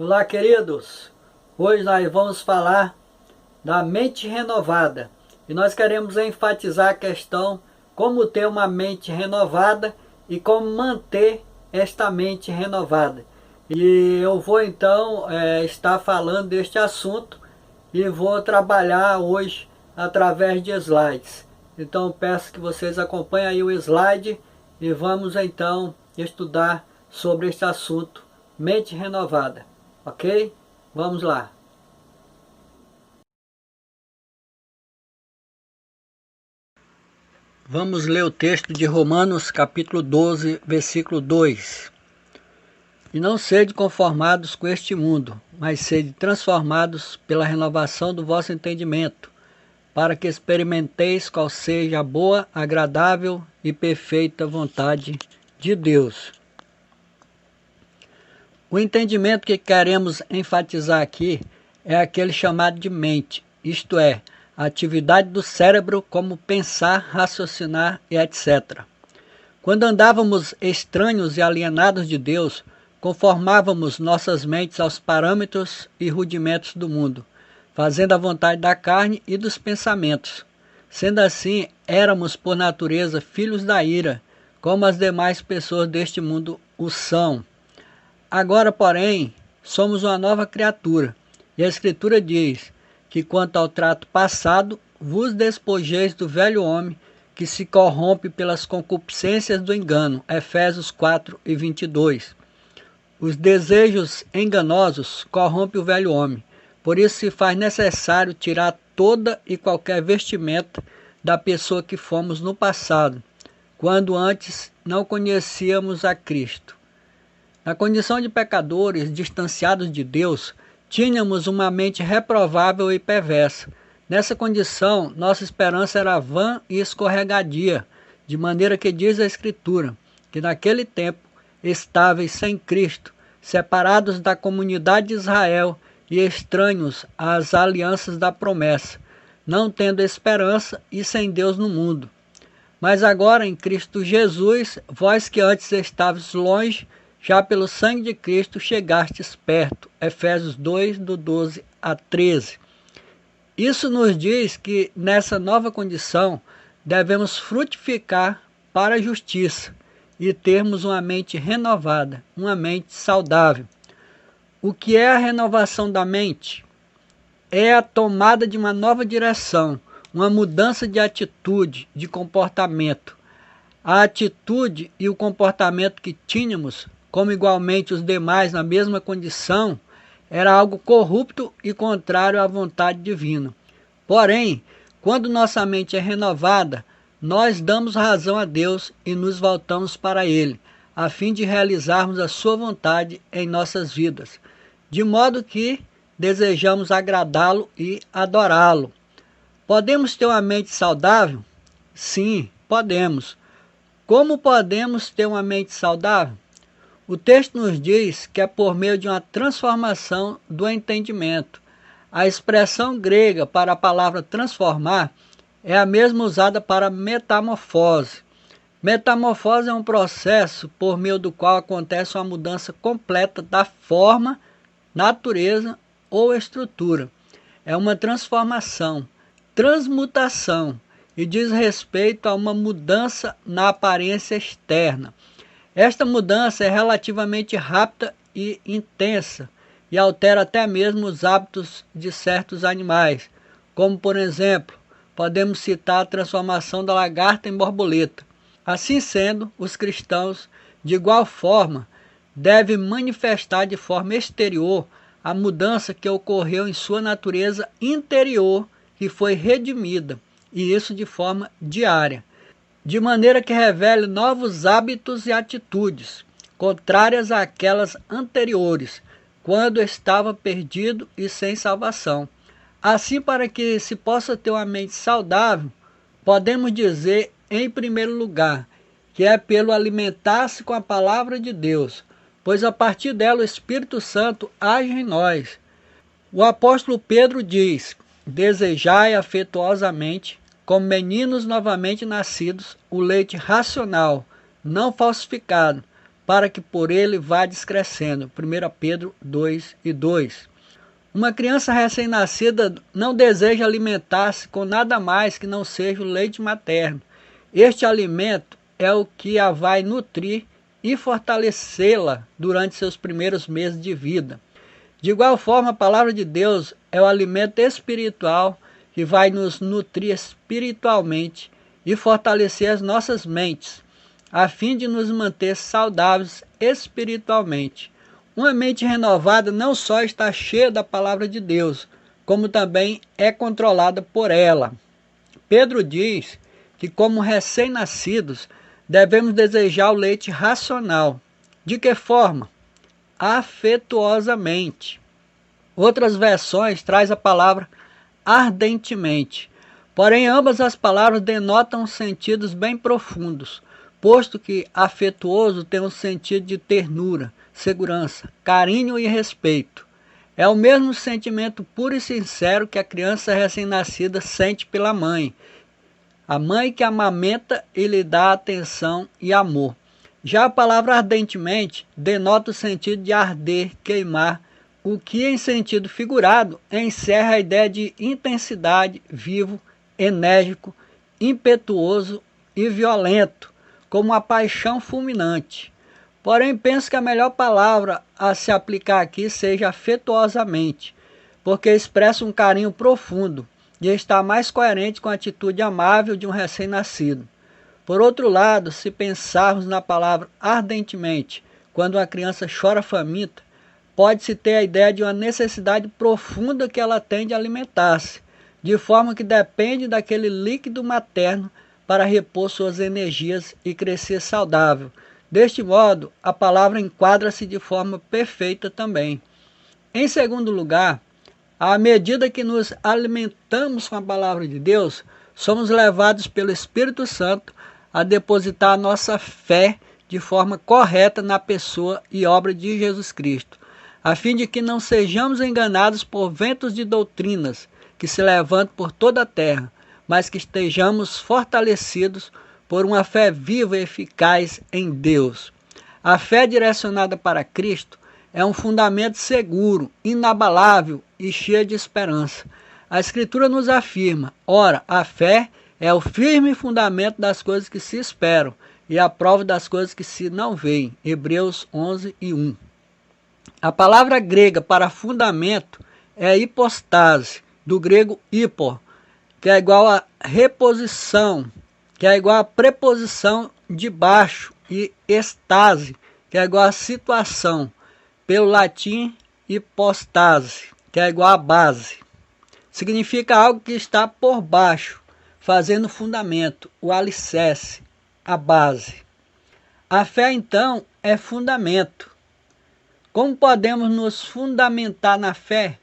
Olá, queridos! Hoje nós vamos falar da mente renovada. E nós queremos enfatizar a questão como ter uma mente renovada e como manter esta mente renovada. E eu vou então estar falando deste assunto e vou trabalhar hoje através de slides. Então peço que vocês acompanhem aí o slide e vamos então estudar sobre este assunto, mente renovada. Ok? Vamos lá. Vamos ler o texto de Romanos capítulo 12, versículo 2. E não sede conformados com este mundo, mas sede transformados pela renovação do vosso entendimento, para que experimenteis qual seja a boa, agradável e perfeita vontade de Deus. O entendimento que queremos enfatizar aqui é aquele chamado de mente, isto é, a atividade do cérebro como pensar, raciocinar e etc. Quando andávamos estranhos e alienados de Deus, conformávamos nossas mentes aos parâmetros e rudimentos do mundo, fazendo a vontade da carne e dos pensamentos. Sendo assim, éramos por natureza filhos da ira, como as demais pessoas deste mundo o são. Agora, porém, somos uma nova criatura, e a Escritura diz que quanto ao trato passado, vos despojeis do velho homem, que se corrompe pelas concupiscências do engano. Efésios 4 e 22. Os desejos enganosos corrompem o velho homem, por isso se faz necessário tirar toda e qualquer vestimenta da pessoa que fomos no passado, quando antes não conhecíamos a Cristo. Na condição de pecadores distanciados de Deus, tínhamos uma mente reprovável e perversa. Nessa condição, nossa esperança era vã e escorregadia, de maneira que diz a Escritura, que naquele tempo, estáveis sem Cristo, separados da comunidade de Israel e estranhos às alianças da promessa, não tendo esperança e sem Deus no mundo. Mas agora em Cristo Jesus, vós que antes estavais longe, já pelo sangue de Cristo chegastes perto. Efésios 2, do 12 a 13. Isso nos diz que nessa nova condição devemos frutificar para a justiça e termos uma mente renovada, uma mente saudável. O que é a renovação da mente? É a tomada de uma nova direção, uma mudança de atitude, de comportamento. A atitude e o comportamento que tínhamos, como igualmente os demais na mesma condição, era algo corrupto e contrário à vontade divina. Porém, quando nossa mente é renovada, nós damos razão a Deus e nos voltamos para Ele, a fim de realizarmos a sua vontade em nossas vidas, de modo que desejamos agradá-lo e adorá-lo. Podemos ter uma mente saudável? Sim, podemos. Como podemos ter uma mente saudável? O texto nos diz que é por meio de uma transformação do entendimento. A expressão grega para a palavra transformar é a mesma usada para metamorfose. Metamorfose é um processo por meio do qual acontece uma mudança completa da forma, natureza ou estrutura. É uma transformação, transmutação e diz respeito a uma mudança na aparência externa. Esta mudança é relativamente rápida e intensa e altera até mesmo os hábitos de certos animais, como por exemplo, podemos citar a transformação da lagarta em borboleta. Assim sendo, os cristãos, de igual forma, devem manifestar de forma exterior a mudança que ocorreu em sua natureza interior, que foi redimida, e isso de forma diária, de maneira que revele novos hábitos e atitudes, contrárias àquelas anteriores, quando estava perdido e sem salvação. Assim, para que se possa ter uma mente saudável, podemos dizer, em primeiro lugar, que é pelo alimentar-se com a palavra de Deus, pois a partir dela o Espírito Santo age em nós. O apóstolo Pedro diz: desejai afetuosamente, como meninos novamente nascidos, o leite racional, não falsificado, para que por ele vá descrescendo. 1 Pedro 2:2. Uma criança recém-nascida não deseja alimentar-se com nada mais que não seja o leite materno. Este alimento é o que a vai nutrir e fortalecê-la durante seus primeiros meses de vida. De igual forma, a palavra de Deus é o alimento espiritual que vai nos nutrir espiritualmente e fortalecer as nossas mentes, a fim de nos manter saudáveis espiritualmente. Uma mente renovada não só está cheia da palavra de Deus, como também é controlada por ela. Pedro diz que, como recém-nascidos, devemos desejar o leite racional. De que forma? Afetuosamente. Outras versões traz a palavra ardentemente. Porém, ambas as palavras denotam sentidos bem profundos, posto que afetuoso tem um sentido de ternura, segurança, carinho e respeito. É o mesmo sentimento puro e sincero que a criança recém-nascida sente pela mãe. A mãe que amamenta e lhe dá atenção e amor. Já a palavra ardentemente denota o sentido de arder, queimar, o que em sentido figurado encerra a ideia de intensidade, vivo, enérgico, impetuoso e violento, como a paixão fulminante. Porém, penso que a melhor palavra a se aplicar aqui seja afetuosamente, porque expressa um carinho profundo e está mais coerente com a atitude amável de um recém-nascido. Por outro lado, se pensarmos na palavra ardentemente, quando uma criança chora faminta, pode-se ter a ideia de uma necessidade profunda que ela tem de alimentar-se, de forma que depende daquele líquido materno para repor suas energias e crescer saudável. Deste modo, a palavra enquadra-se de forma perfeita também. Em segundo lugar, à medida que nos alimentamos com a palavra de Deus, somos levados pelo Espírito Santo a depositar a nossa fé de forma correta na pessoa e obra de Jesus Cristo, a fim de que não sejamos enganados por ventos de doutrinas que se levantam por toda a terra, mas que estejamos fortalecidos por uma fé viva e eficaz em Deus. A fé direcionada para Cristo é um fundamento seguro, inabalável e cheio de esperança. A Escritura nos afirma: ora, a fé é o firme fundamento das coisas que se esperam e a prova das coisas que se não veem. Hebreus 11:1. A palavra grega para fundamento é hipostase, do grego hypor, que é igual a reposição, que é igual a preposição de baixo, e estase, que é igual a situação, pelo latim hipostase, que é igual a base. Significa algo que está por baixo, fazendo fundamento, o alicerce, a base. A fé, então, é fundamento. Como podemos nos fundamentar na fé?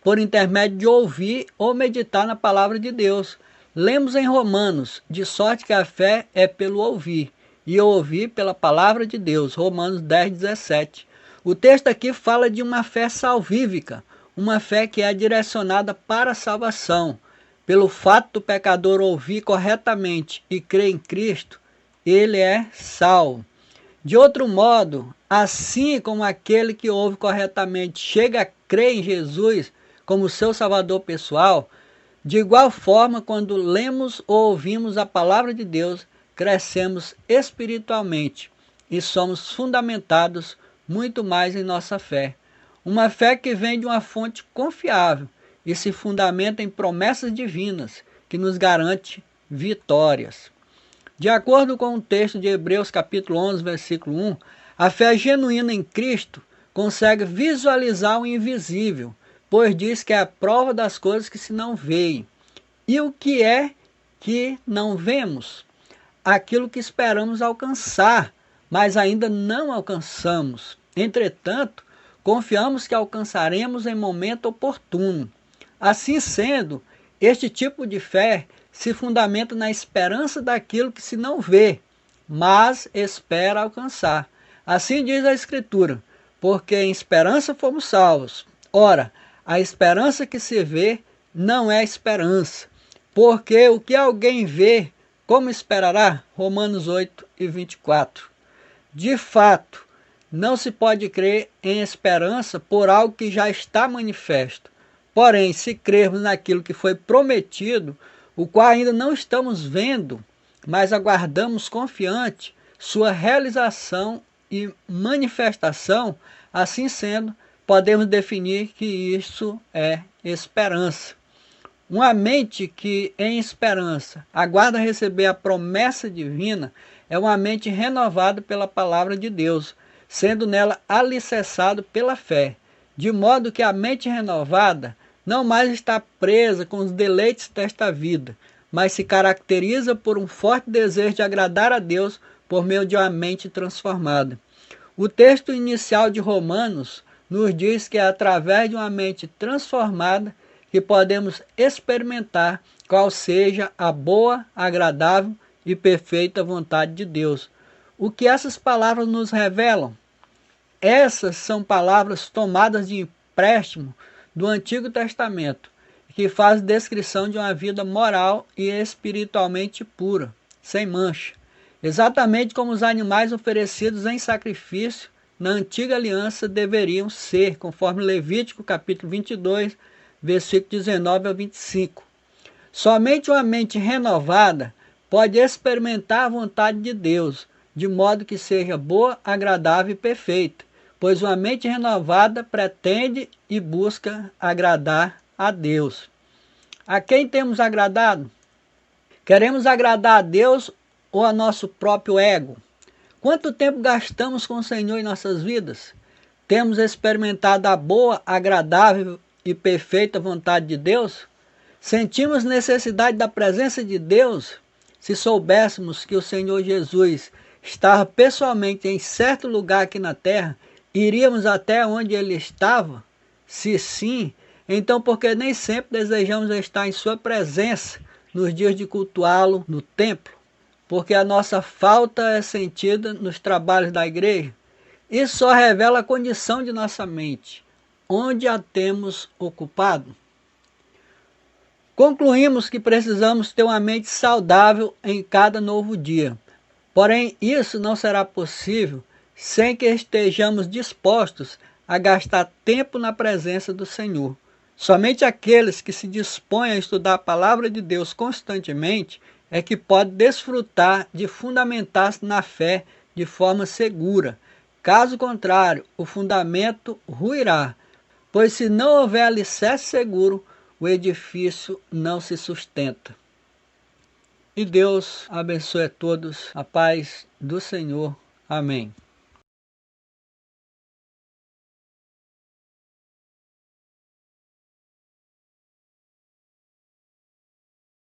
Por intermédio de ouvir ou meditar na palavra de Deus. Lemos em Romanos, de sorte que a fé é pelo ouvir, e ouvir pela palavra de Deus. Romanos 10:17. O texto aqui fala de uma fé salvífica, uma fé que é direcionada para a salvação. Pelo fato do pecador ouvir corretamente e crer em Cristo, ele é salvo. De outro modo, assim como aquele que ouve corretamente chega a crer em Jesus como seu salvador pessoal, de igual forma, quando lemos ou ouvimos a palavra de Deus, crescemos espiritualmente e somos fundamentados muito mais em nossa fé. Uma fé que vem de uma fonte confiável e se fundamenta em promessas divinas que nos garante vitórias. De acordo com o texto de Hebreus capítulo 11, versículo 1, a fé genuína em Cristo consegue visualizar o invisível, pois diz que é a prova das coisas que se não veem. E o que é que não vemos? Aquilo que esperamos alcançar, mas ainda não alcançamos. Entretanto, confiamos que alcançaremos em momento oportuno. Assim sendo, este tipo de fé se fundamenta na esperança daquilo que se não vê, mas espera alcançar. Assim diz a Escritura: porque em esperança fomos salvos. Ora, a esperança que se vê não é esperança, porque o que alguém vê, como esperará? Romanos 8:24. De fato, Não se pode crer em esperança por algo que já está manifesto. Porém, se crermos naquilo que foi prometido, o qual ainda não estamos vendo, mas aguardamos confiante sua realização e manifestação, assim sendo, podemos definir que isso é esperança. Uma mente que, em esperança, aguarda receber a promessa divina é uma mente renovada pela palavra de Deus, sendo nela alicerçado pela fé, de modo que a mente renovada não mais está presa com os deleites desta vida, mas se caracteriza por um forte desejo de agradar a Deus por meio de uma mente transformada. O texto inicial de Romanos nos diz que é através de uma mente transformada que podemos experimentar qual seja a boa, agradável e perfeita vontade de Deus. O que essas palavras nos revelam? Essas são palavras tomadas de empréstimo do Antigo Testamento, que faz descrição de uma vida moral e espiritualmente pura, sem mancha, exatamente como os animais oferecidos em sacrifício na antiga aliança deveriam ser, conforme Levítico capítulo 22, versículo 19 ao 25. Somente uma mente renovada pode experimentar a vontade de Deus, de modo que seja boa, agradável e perfeita, pois uma mente renovada pretende e busca agradar a Deus. A quem temos agradado? Queremos agradar a Deus ou a nosso próprio ego? Quanto tempo gastamos com o Senhor em nossas vidas? Temos experimentado a boa, agradável e perfeita vontade de Deus? Sentimos necessidade da presença de Deus? Se soubéssemos que o Senhor Jesus estava pessoalmente em certo lugar aqui na terra, iríamos até onde ele estava? Se sim, então porque nem sempre desejamos estar em sua presença nos dias de cultuá-lo no templo? Porque a nossa falta é sentida nos trabalhos da igreja? Isso só revela a condição de nossa mente, onde a temos ocupado. Concluímos que precisamos ter uma mente saudável em cada novo dia. Porém, isso não será possível sem que estejamos dispostos a gastar tempo na presença do Senhor. Somente aqueles que se dispõem a estudar a palavra de Deus constantemente é que podem desfrutar de fundamentar-se na fé de forma segura. Caso contrário, o fundamento ruirá, pois se não houver alicerce seguro, o edifício não se sustenta. E Deus abençoe a todos. A paz do Senhor. Amém.